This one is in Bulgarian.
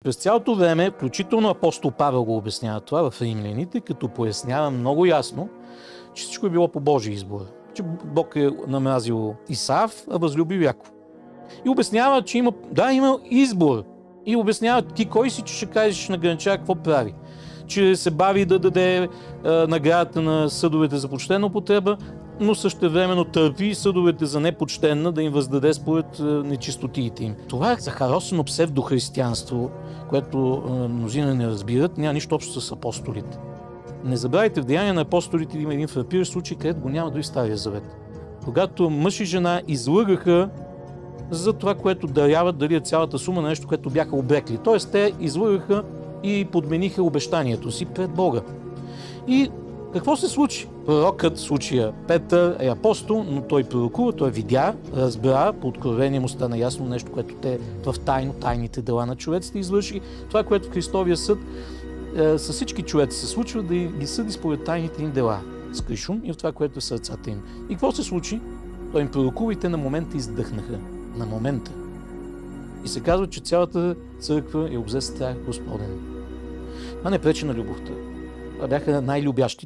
През цялото време, включително апостол Павел го обяснява това в Римляните, като пояснява много ясно, че всичко е било по Божий избор. Че Бог е намразил Исав, а възлюбил Яков. И обяснява, че има избор. И обяснява ти кой си, че ще кажеш на гранчар какво прави. Че се бави да даде наградата на съдовете за почтена употреба, но същевременно търпи съдовете за непочтенна да им въздаде според нечистотиите им. Това е захаросено псевдохристиянство, което мнозина не разбират, няма нищо общо с апостолите. Не забравяйте, в Деяния на апостолите има един фрапиращ случай, където го няма дори Стария завет. Когато мъж и жена излъгаха за това, което даряват, дали е цялата сума на нещо, което бяха обрекли. Тоест, те излъгаха и подмениха обещанието си пред Бога. И какво се случи? Пророкът, в случая Петър, е апостол, но той пророкува, той видя, разбра, по откровение му стана ясно нещо, което те в тайните дела на човеците извърши. Това, което в Христовия съд с всички човеци се случва, да ги съди според тайните им дела. С кришум и в това, което е в сърцата им. И какво се случи? Той им пророкува и те на момента издъхнаха. На момента. И се казва, че цялата църква е обзе страх Господен. Това не пречи на любовта. Това бяха най-любящите.